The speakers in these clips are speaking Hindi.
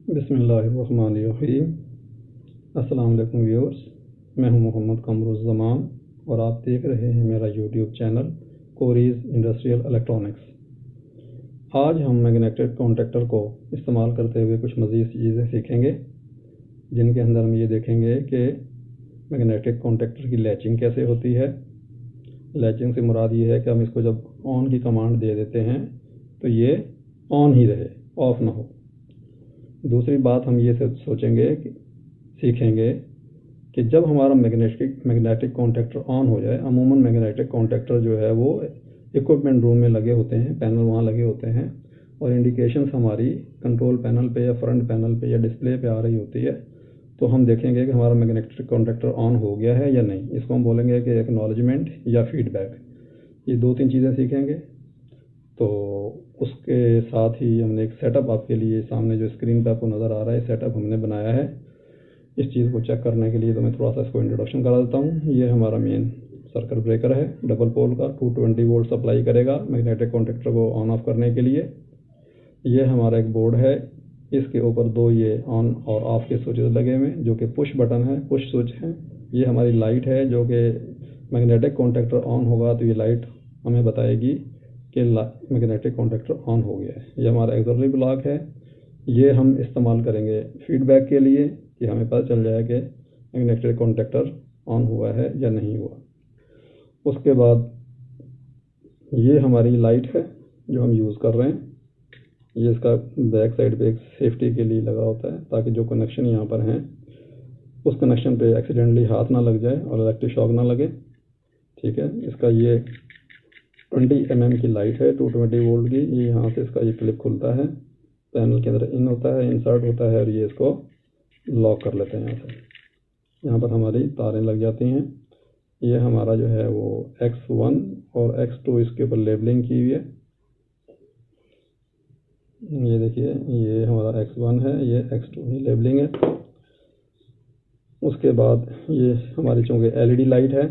बिस्मिल्लाहिर्रहमानिर्रहीम। अस्सलाम वालेकुम व्यूअर्स, मैं हूं मोहम्मद कमरुज़्ज़मान और आप देख रहे हैं मेरा YouTube channel Cori's industrial electronics. आज हम मैग्नेटिक कॉन्टैक्टर को इस्तेमाल करते हुए कुछ मज़ीद चीज़ें सीखेंगे, जिनके अंदर हम ये देखेंगे कि मैग्नेटिक कॉन्टैक्टर की लैचिंग कैसे होती है। लैचिंग से मुराद ये है कि हम इसको जब ऑन की कमांड दे देते हैं तो ये ऑन ही रहे, ऑफ ना हो। दूसरी बात हम ये सोचेंगे कि सीखेंगे कि जब हमारा मैग्नेटिक कॉन्टैक्टर ऑन हो जाए, अमूमन मैग्नेटिक कॉन्टैक्टर जो है वो इक्विपमेंट रूम में लगे होते हैं, पैनल वहाँ लगे होते हैं और इंडिकेशंस हमारी कंट्रोल पैनल पे या फ्रंट पैनल पे या डिस्प्ले पे आ रही होती है। तो हम देखेंगे कि हमारा मैग्नेटिक कॉन्टैक्टर ऑन हो गया है या नहीं। इसको हम बोलेंगे कि एक्नॉलेजमेंट या फीडबैक। ये 2-3 चीज़ें सीखेंगे। तो उसके साथ ही हमने एक सेटअप आपके लिए सामने जो स्क्रीन पे आपको नज़र आ रहा है, सेटअप हमने बनाया है। इस चीज़ को चेक करने के लिए तो मैं थोड़ा सा इसको इंट्रोडक्शन करा देता हूँ। ये हमारा मेन सर्किट ब्रेकर है, डबल पोल का, 220 वोल्ट सप्लाई करेगा मैग्नेटिक कॉन्टैक्टर को ऑन ऑफ करने के लिए। ये हमारा एक बोर्ड है, इसके ऊपर 2 ये ऑन और ऑफ के स्विचेस लगे हुए हैं जो कि पुश बटन है, पुश स्विच हैं। ये हमारी लाइट है जो कि मैग्नेटिक कॉन्टैक्टर ऑन होगा तो ये लाइट हमें बताएगी कि मैग्नेटिक कॉन्टैक्टर ऑन हो गया है। ये हमारा एक्सिलरी ब्लॉक है, ये हम इस्तेमाल करेंगे फीडबैक के लिए कि हमें पता चल जाए कि मैग्नेटिक कॉन्टैक्टर ऑन हुआ है या नहीं हुआ। उसके बाद ये हमारी लाइट है जो हम यूज़ कर रहे हैं। ये इसका बैक साइड पे एक सेफ्टी के लिए लगा होता है ताकि जो कनेक्शन यहाँ पर हैं उस कनेक्शन पे एक्सीडेंटली हाथ ना लग जाए और इलेक्ट्रिक शॉक ना लगे। ठीक है, इसका ये 20 mm की लाइट है, 220 वोल्ट की। ये यहाँ से इसका ये क्लिप खुलता है, पैनल के अंदर इन होता है, इंसर्ट होता है और ये इसको लॉक कर लेते हैं यहाँ से। यहाँ पर हमारी तारें लग जाती हैं। ये हमारा जो है वो X1 और X2 इसके ऊपर लेबलिंग की हुई है। ये देखिए, ये हमारा X1 है, ये X2 ये लेबलिंग है। उसके बाद ये हमारी चूँकि LED लाइट है,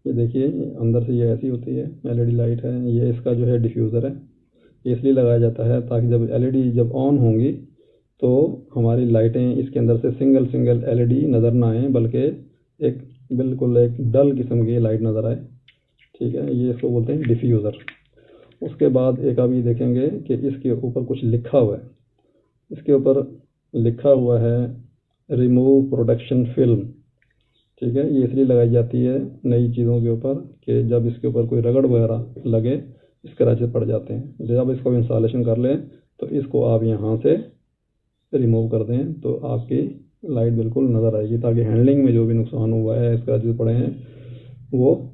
ये देखिए अंदर से ये ऐसी होती है, LED लाइट है। ये इसका जो है डिफ्यूज़र है, ये इसलिए लगाया जाता है ताकि जब LED जब ऑन होंगी तो हमारी लाइटें इसके अंदर से सिंगल LED नज़र ना आए, बल्कि एक बिल्कुल एक डल किस्म की लाइट नज़र आए। ठीक है, ये इसको बोलते हैं डिफ्यूज़र। उसके बाद एक आप ये देखेंगे कि इसके ऊपर कुछ लिखा हुआ है। इसके ऊपर लिखा हुआ है रिमूव प्रोटेक्शन फिल्म। ठीक है, ये इसलिए लगाई जाती है नई चीज़ों के ऊपर कि जब इसके ऊपर कोई रगड़ वगैरह लगे, स्क्रैचेस पड़ जाते हैं। जब इसको इंस्टॉलेशन कर लें तो इसको आप यहाँ से रिमूव कर दें तो आपकी लाइट बिल्कुल नज़र आएगी, ताकि हैंडलिंग में जो भी नुकसान हुआ है, स्क्रैचेस पड़े हैं, वो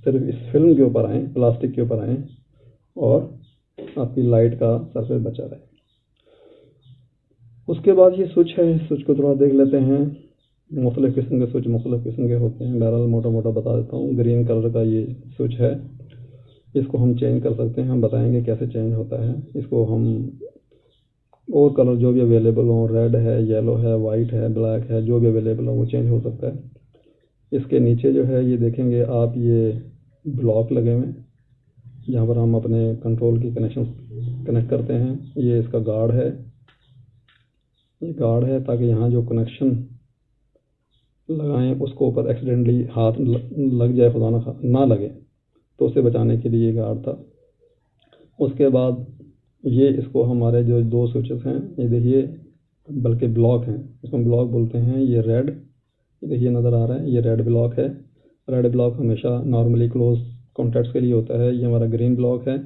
सिर्फ इस फिल्म के ऊपर आएँ, प्लास्टिक के ऊपर आएँ और आपकी लाइट का सरफेस बचा रहे। उसके बाद ये स्विच है, स्विच को थोड़ा देख लेते हैं। मुख्तलिफ़ किस्म के स्विच मुख्तलिफ़ किस्म के होते हैं। बहरहाल मोटा मोटा बता देता हूँ। ग्रीन कलर का ये स्विच है, इसको हम चेंज कर सकते हैं। हम बताएंगे कैसे चेंज होता है। इसको हम और कलर जो भी अवेलेबल हो, रेड है, येलो है, वाइट है, ब्लैक है, जो भी अवेलेबल हो वो चेंज हो सकता है। इसके नीचे जो है ये देखेंगे आप, ये ब्लॉक लगे हुए हैं जहाँ पर हम अपने कंट्रोल की कनेक्शन कनेक्ट करते हैं। ये इसका गार्ड है, ये गार्ड है ताकि यहाँ जो कनेक्शन लगाएं उसको ऊपर एक्सीडेंटली हाथ लग जाए, खुदा ना लगे, तो उसे बचाने के लिए ये गार्ड था। उसके बाद ये इसको हमारे जो 2 स्विचेस हैं, ये देखिए, बल्कि ब्लॉक हैं, इसको हम ब्लॉक बोलते हैं। ये रेड, ये देखिए नज़र आ रहा है, ये रेड ब्लॉक है। रेड ब्लॉक हमेशा नॉर्मली क्लोज कॉन्टैक्ट्स के लिए होता है। ये हमारा ग्रीन ब्लॉक है,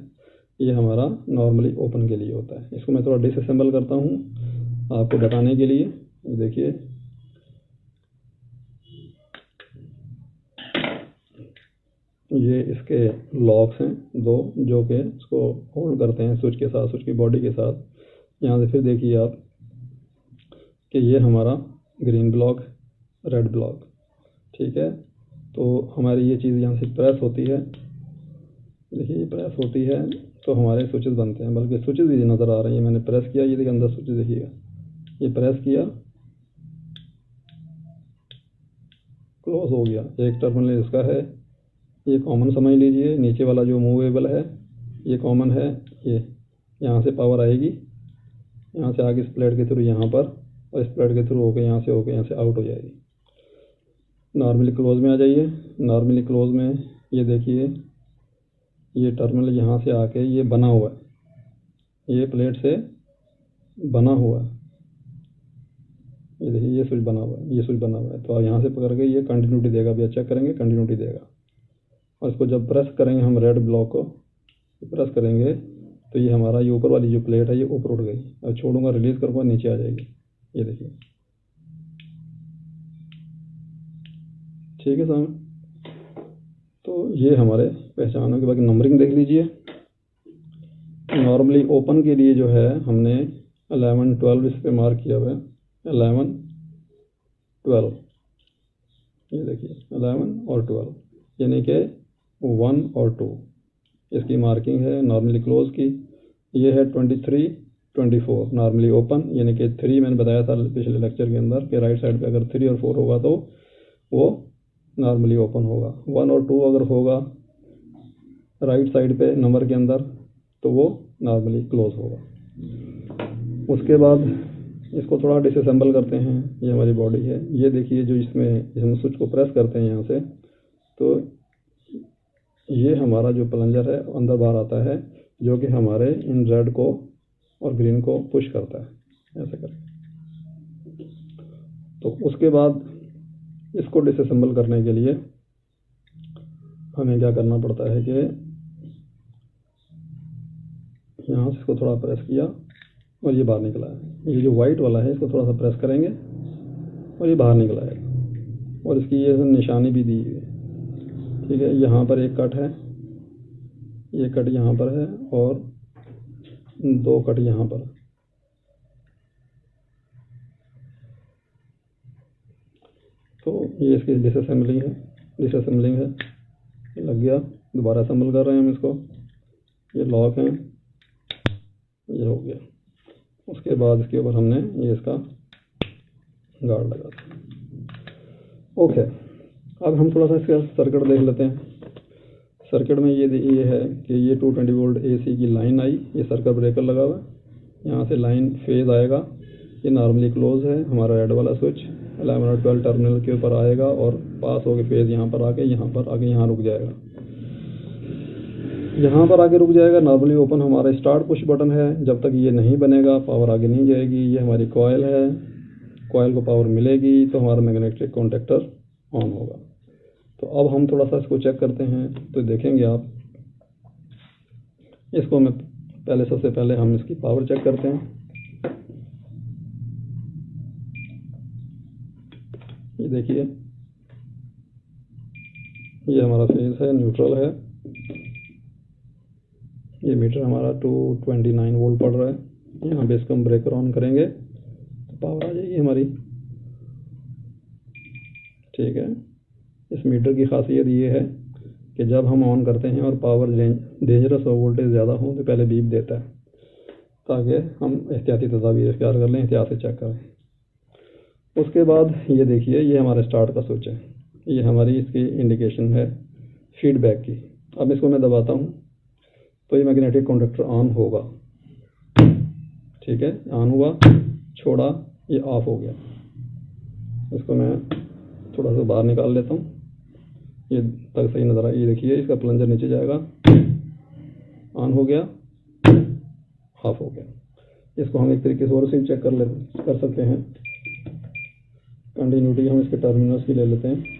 ये हमारा नॉर्मली ओपन के लिए होता है। इसको मैं थोड़ा डिसअसेंबल करता हूँ आपको बताने के लिए। ये देखिए, ये इसके लॉक्स हैं 2 जो कि इसको होल्ड करते हैं स्विच के साथ, स्विच की बॉडी के साथ। यहाँ से फिर देखिए आप कि ये हमारा ग्रीन ब्लॉक, रेड ब्लॉक। ठीक है, तो हमारी ये चीज़ यहाँ से प्रेस होती है, देखिए ये प्रेस होती है तो हमारे स्विचेस बनते हैं। बल्कि स्विचेस भी नज़र आ रही है, मैंने प्रेस किया, ये देखिए अंदर स्विचेस देखिएगा, ये प्रेस किया, क्लोज हो गया। एक टर्मिनल इसका है, ये कॉमन समझ लीजिए। नीचे वाला जो मूवेबल है ये कॉमन है, ये यहाँ से पावर आएगी यहाँ से आगे इस प्लेट के थ्रू यहाँ पर, और इस प्लेट के थ्रू होकर यहाँ से आउट हो जाएगी। नॉर्मली क्लोज में आ जाइए। नॉर्मली क्लोज में ये देखिए, ये टर्मिनल यहाँ से आके ये बना हुआ है, ये प्लेट से बना हुआ है। ये देखिए, ये स्विच बना हुआ है, ये स्विच बना हुआ है। तो आप यहाँ से पकड़ के ये कंटिन्यूटी देगा, अभी चेक करेंगे, कंटिन्यूटी देगा। और इसको जब प्रेस करेंगे हम रेड ब्लॉक को प्रेस करेंगे तो ये हमारा ये ऊपर वाली जो प्लेट है ये ऊपर उठ गई। और छोड़ूंगा, रिलीज करूँगा, नीचे आ जाएगी। ये देखिए, ठीक है साहब। तो ये हमारे पहचानों के बाकी नंबरिंग देख लीजिए। नॉर्मली ओपन के लिए जो है हमने 11 12 इस पे मार्क किया हुआ है, 11 12। ये देखिए 11 और 12 यानी कि 1 और 2 इसकी मार्किंग है नॉर्मली क्लोज की। ये है 23 24 नॉर्मली ओपन, यानी कि 3 मैंने बताया था पिछले लेक्चर के अंदर कि राइट साइड पे अगर 3 और 4 होगा तो वो नॉर्मली ओपन होगा। 1 और 2 अगर होगा राइट साइड पे नंबर के अंदर तो वो नॉर्मली क्लोज होगा। उसके बाद इसको थोड़ा डिसअसेंबल करते हैं। ये हमारी बॉडी है, ये देखिए जो इसमें हम स्विच को प्रेस करते हैं यहाँ से, तो ये हमारा जो प्लंजर है अंदर बाहर आता है, जो कि हमारे इन रेड को और ग्रीन को पुश करता है ऐसे करके। तो उसके बाद इसको डिसअसेंबल करने के लिए हमें क्या करना पड़ता है कि यहाँ से इसको थोड़ा प्रेस किया और ये बाहर निकला है। ये जो वाइट वाला है इसको थोड़ा सा प्रेस करेंगे और ये बाहर निकला है। और इसकी ये निशानी भी दी है, ठीक है। यहाँ पर एक कट है, ये कट यहाँ पर है और 2 कट यहाँ पर। तो ये इसकी डिसअसेंबलिंग है। लग गया, दोबारा असेंबल कर रहे हैं हम इसको। ये लॉक है, ये हो गया। उसके बाद इसके ऊपर हमने ये इसका गार्ड लगा दिया। ओके, अब हम थोड़ा सा इसका सर्किट देख लेते हैं। सर्किट में ये है कि ये 220 वोल्ट AC की लाइन आई, ये सर्किट ब्रेकर लगा हुआ है। यहाँ से लाइन फेज आएगा, ये नॉर्मली क्लोज है हमारा रेड वाला स्विच। 11 और 12 टर्मिनल के ऊपर आएगा और पास होकर फेज यहाँ पर आके यहाँ रुक जाएगा। यहाँ पर आके रुक जाएगा। नॉर्मली ओपन हमारा स्टार्ट पुश बटन है, जब तक ये नहीं बनेगा पावर आगे नहीं जाएगी। ये हमारी कॉयल है, कॉयल को पावर मिलेगी तो हमारा मैग्नेटिक कॉन्टैक्टर ऑन होगा। तो अब हम थोड़ा सा इसको चेक करते हैं। तो देखेंगे आप इसको, मैं सबसे पहले हम इसकी पावर चेक करते हैं। ये देखिए, ये हमारा फेज है, न्यूट्रल है। ये मीटर हमारा 229 वोल्ट पड़ रहा है। यहाँ पे इसको हम ब्रेकर ऑन करेंगे तो पावर आ जाएगी हमारी, ठीक है। इस मीटर की खासियत ये है कि जब हम ऑन करते हैं और पावर डेंजरस और वोल्टेज ज़्यादा हो तो पहले बीप देता है, ताकि हम एहतियाती तदाबीर इख्तियार कर लें, एहतियात से चेक करें। उसके बाद ये देखिए, ये हमारे स्टार्ट का स्विच है। ये हमारी इसकी इंडिकेशन है फीडबैक की। अब इसको मैं दबाता हूँ तो ये मैग्नेटिक कॉन्टैक्टर ऑन होगा, ठीक है। ऑन हुआ, छोड़ा, ये ऑफ हो गया। इसको मैं थोड़ा सा बाहर निकाल लेता हूँ, ये तक सही नज़र आ। ये देखिए, इसका प्लंजर नीचे जाएगा, ऑन हो गया, ऑफ हो गया। इसको हम एक तरीके से और से चेक कर सकते हैं। कंटिन्यूटी हम इसके टर्मिनल्स की ले लेते हैं।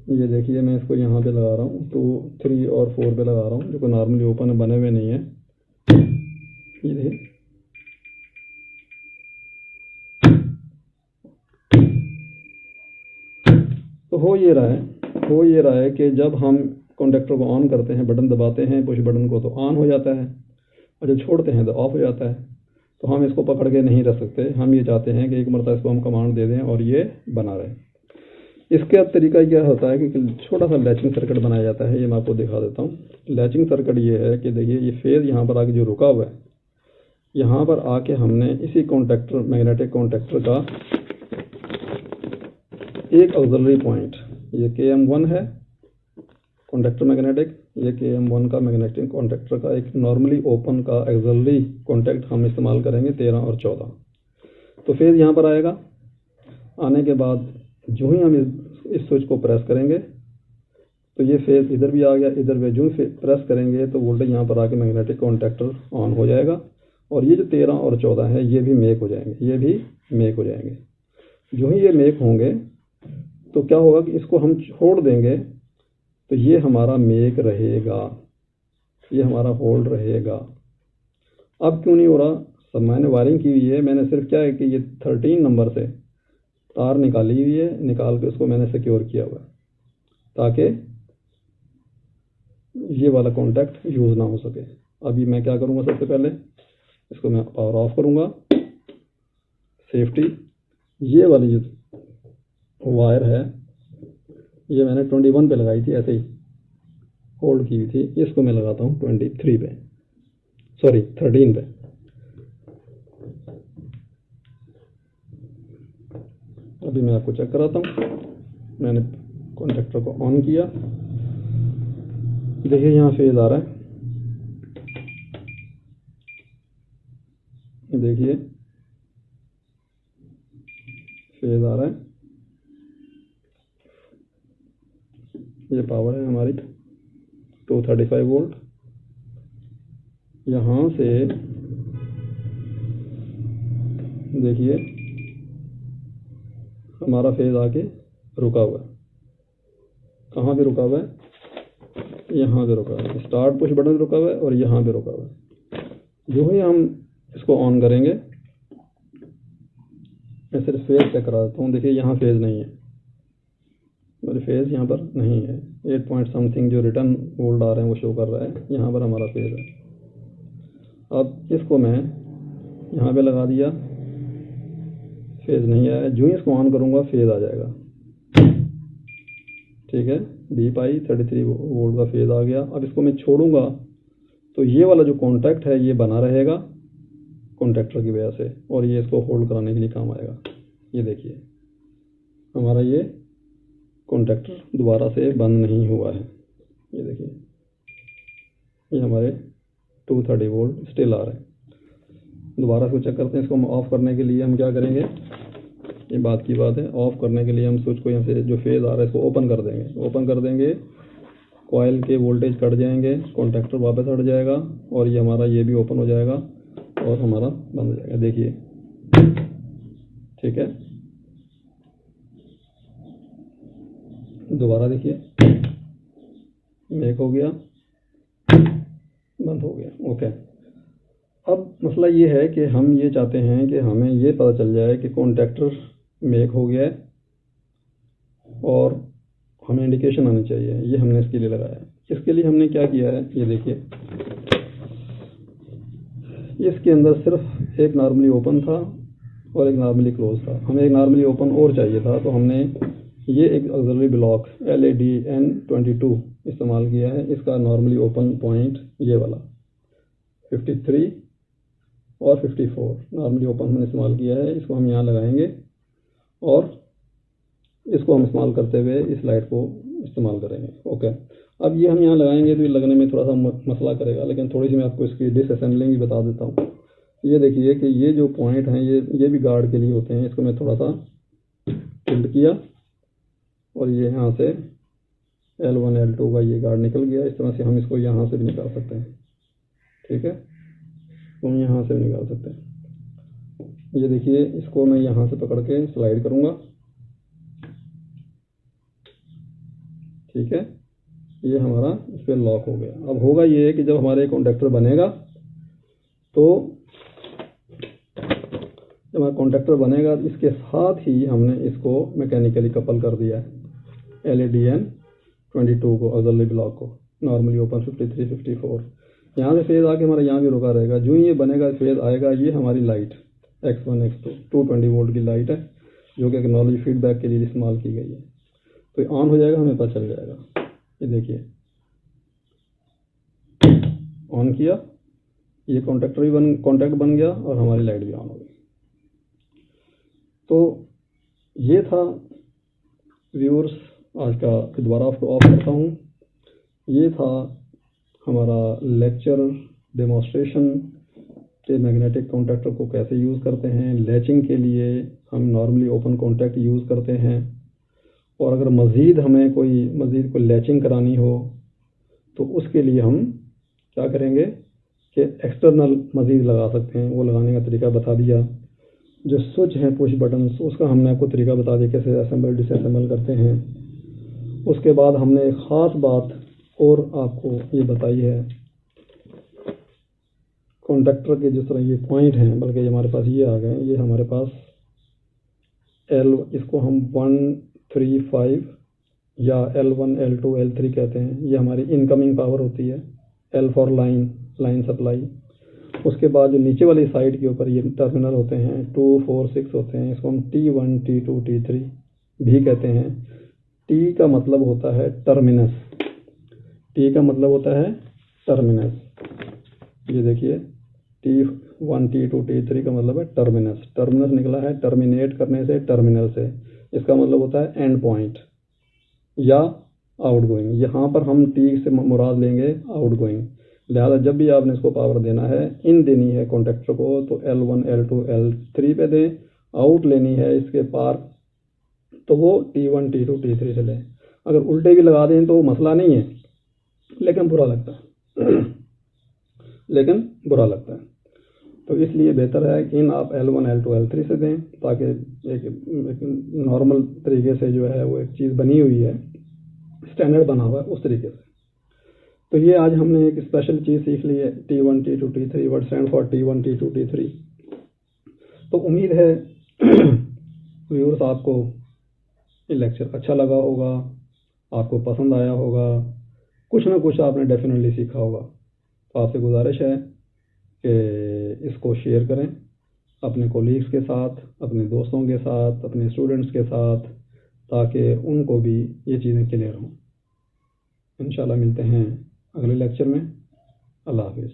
ये देखिए, मैं इसको यहाँ पे लगा रहा हूँ, 2 3 और 4 पे लगा रहा हूँ, जो कि नॉर्मली ओपन है, बने हुए नहीं है। ये देखिए, तो हो ये रहा है कि जब हम कॉन्टैक्टर को ऑन करते हैं, बटन दबाते हैं पुश बटन को, तो ऑन हो जाता है, और जब छोड़ते हैं तो ऑफ हो जाता है। तो हम इसको पकड़ के नहीं रख सकते। हम ये चाहते हैं कि एक मरतबा इसको हम कमांड दे दें और ये बना रहे। इसके अब तरीका क्या होता है कि छोटा सा लैचिंग सर्किट बनाया जाता है। ये मैं आपको दिखा देता हूँ। लैचिंग सर्किट ये है कि देखिए, ये फेज यहाँ पर आके जो रुका हुआ है, यहाँ पर आके हमने इसी कॉन्टैक्टर, मैग्नेटिक कॉन्टैक्टर का एक ऑक्सिलरी पॉइंट, ये KM1 है कॉन्टैक्टर मैग्नेटिक, ये KM1 का मैग्नेटिक कॉन्टैक्टर का एक नॉर्मली ओपन का एक्सिलरी कॉन्टैक्ट हम इस्तेमाल करेंगे 13 और 14। तो फेज़ यहाँ पर आएगा। आने के बाद जो ही हम इस स्विच को प्रेस करेंगे तो ये फेज़ इधर भी आ गया, इधर भी जो ही प्रेस करेंगे तो वोल्टेज यहाँ पर आके मैग्नेटिक कॉन्टैक्टर ऑन हो जाएगा और ये जो 13 और 14 है ये भी मेक हो जाएंगे, ये भी मेक हो जाएंगे। जो ही ये मेक होंगे तो क्या होगा कि इसको हम छोड़ देंगे तो ये हमारा मेक रहेगा, ये हमारा होल्ड रहेगा। अब क्यों नहीं हो रहा? सब मैंने वायरिंग की हुई है, मैंने सिर्फ क्या है कि ये 13 नंबर से तार निकाली हुई है, निकाल के उसको मैंने सिक्योर किया हुआ है ताकि ये वाला कॉन्टैक्ट यूज़ ना हो सके। अभी मैं क्या करूँगा, सबसे पहले इसको मैं पावर ऑफ करूँगा। सेफ्टी, ये वाली जो वायर है ये मैंने 21 पे लगाई थी, ऐसे ही होल्ड की हुई थी। इसको मैं लगाता हूँ 23 पे, सॉरी 13 पे। अभी मैं आपको चेक कराता हूँ। मैंने कॉन्टैक्टर को ऑन किया, देखिए यहाँ फेज आ रहा है, देखिए फेज आ रहा है। ये पावर है हमारी 235 वोल्ट। यहाँ से देखिए हमारा फेज आके रुका हुआ है। कहाँ पे रुका हुआ है? यहाँ पे रुका हुआ है। स्टार्ट पुश बटन रुका हुआ है और यहाँ पे रुका हुआ है। जो ही हम इसको ऑन करेंगे, मैं सिर्फ फेज चेक करा देता हूँ। देखिए यहाँ फेज नहीं है, मेरे फेज यहाँ पर नहीं है। 8 पॉइंट समथिंग जो रिटर्न वोल्ट आ रहे हैं वो शो कर रहा है, यहाँ पर हमारा फेज है। अब इसको मैं यहाँ पे लगा दिया, फेज नहीं आया। जो ही इसको ऑन करूँगा फेज आ जाएगा। ठीक है, डीप आई 33 वोल्ट का फेज आ गया। अब इसको मैं छोड़ूंगा तो ये वाला जो कॉन्टैक्ट है ये बना रहेगा कॉन्टैक्टर की वजह से, और ये इसको होल्ड कराने के लिए काम आएगा। ये देखिए हमारा ये कॉन्टैक्टर दोबारा से बंद नहीं हुआ है। ये देखिए ये हमारे 230 वोल्ट स्टिल आ रहे हैं। दोबारा से चेक करते हैं। इसको हम ऑफ करने के लिए हम क्या करेंगे, ये बात की बात है। ऑफ करने के लिए हम स्विच को यहाँ से जो फेज आ रहा है इसको ओपन कर देंगे। ओपन कर देंगे, कॉइल के वोल्टेज कट जाएंगे, कॉन्टैक्टर वापस हट जाएगा और ये हमारा ये भी ओपन हो जाएगा और हमारा बंद हो जाएगा। देखिए ठीक है, दोबारा देखिए मेक हो गया, बंद हो गया। ओके, अब मसला ये है कि हम ये चाहते हैं कि हमें ये पता चल जाए कि कॉन्टैक्टर मेक हो गया है और हमें इंडिकेशन आनी चाहिए। ये हमने इसके लिए लगाया है। इसके लिए हमने क्या किया है, ये देखिए इसके अंदर सिर्फ एक नॉर्मली ओपन था और एक नॉर्मली क्लोज था। हमें एक नॉर्मली ओपन और चाहिए था, तो हमने ये एक ऑक्सिलरी ब्लॉक LADN22 इस्तेमाल किया है। इसका नॉर्मली ओपन पॉइंट ये वाला 53 और 54 नॉर्मली ओपन हमने इस्तेमाल किया है। इसको हम यहाँ लगाएंगे और इसको हम इस्तेमाल करते हुए इस लाइट को इस्तेमाल करेंगे। ओके, अब ये हम यहाँ लगाएंगे तो ये लगने में थोड़ा सा मसला करेगा, लेकिन थोड़ी सी मैं आपको इसकी डिसअसेंबलिंग भी बता देता हूँ। ये देखिए कि ये जो पॉइंट हैं ये भी गार्ड के लिए होते हैं। इसको मैं थोड़ा सा टिल्ट किया और ये यहाँ से L1 L2 का ये गार्ड निकल गया। इस तरह से हम इसको यहाँ से भी निकाल सकते हैं। ठीक है, तो हम यहाँ से भी निकाल सकते हैं। ये देखिए इसको मैं यहाँ से पकड़ के स्लाइड करूँगा। ठीक है, ये हमारा इस पर लॉक हो गया। अब होगा ये कि जब हमारे कॉन्टैक्टर बनेगा तो जब हमारा कॉन्टैक्टर बनेगा इसके साथ ही हमने इसको मैकेनिकली कपल कर दिया है LADN22 को, ऑक्सिलरी ब्लॉक को, नॉर्मली ओपन 53 54। यहाँ से फेज आके हमारा यहाँ भी रुका रहेगा। जो ही ये बनेगा फेज आएगा, ये हमारी लाइट X1 X2 220 वोल्ट की लाइट है जो कि टेक्नोलॉजी फीडबैक के लिए इस्तेमाल की गई है। तो ये ऑन हो जाएगा, हमें पता चल जाएगा। ये देखिए ऑन किया, ये कॉन्टैक्टर भी कॉन्टैक्ट बन गया और हमारी लाइट भी ऑन हो गई। तो ये था व्यूअर्स आज का। दोबारा आपको ऑफ करता हूँ। ये था हमारा लेक्चर डेमोन्स्ट्रेशन के मैग्नेटिक कॉन्टैक्टर को कैसे यूज़ करते हैं। लैचिंग के लिए हम नॉर्मली ओपन कॉन्टैक्ट यूज़ करते हैं, और अगर मज़ीद कोई लैचिंग करानी हो तो उसके लिए हम क्या करेंगे कि एक्सटर्नल मज़ीद लगा सकते हैं। वो लगाने का तरीका बता दिया। जो स्विच हैं पुश बटन्स, उसका हमने आपको तरीका बता दिया कैसे असेंबल डिसअसेंबल करते हैं। उसके बाद हमने एक ख़ास बात और आपको ये बताई है, कॉन्टैक्टर के जिस तरह ये पॉइंट हैं, बल्कि हमारे पास ये आ गए, ये हमारे पास इसको हम 1, 3, 5 या L1, L2, L3 कहते हैं। ये हमारी इनकमिंग पावर होती है। L for line supply. उसके बाद जो नीचे वाली साइड के ऊपर ये टर्मिनल होते हैं 2, 4, 6 होते हैं। इसको हम T1, T2, T3 भी कहते हैं। T का मतलब होता है टर्मिनस। T का मतलब होता है टर्मिनस। ये देखिए T1, T2, T3 का मतलब है टर्मिनस। टर्मिनस निकला है टर्मिनेट करने से, टर्मिनल से। इसका मतलब होता है एंड पॉइंट या आउटगोइंग। यहाँ पर हम T से मुराद लेंगे आउटगोइंग। लिहाजा जब भी आपने इसको पावर देना है, इन देनी है कॉन्टैक्टर को, तो L1, L2, L3 पे दें। आउट लेनी है इसके पार तो वो T1, T2, T3 से लें। अगर उल्टे भी लगा दें तो मसला नहीं है, लेकिन बुरा लगता है। तो इसलिए बेहतर है कि आप L1, L2, L3 से दें, ताकि एक नॉर्मल तरीके से जो है वो एक चीज़ बनी हुई है, स्टैंडर्ड बना हुआ है उस तरीके से। तो ये आज हमने एक स्पेशल चीज़ सीख ली है, T1, T2, T3, what stand for T1, T2, T3। तो उम्मीद है व्यूअर्स आपको ये लेक्चर अच्छा लगा होगा, आपको पसंद आया होगा, कुछ ना कुछ आपने डेफिनेटली सीखा होगा। तो आपसे गुजारिश है कि इसको शेयर करें अपने कोलीग्स के साथ, अपने दोस्तों के साथ, अपने स्टूडेंट्स के साथ, ताकि उनको भी ये चीज़ें क्लियर हों। इंशाल्लाह मिलते हैं अगले लेक्चर में। अल्लाह हाफिज़।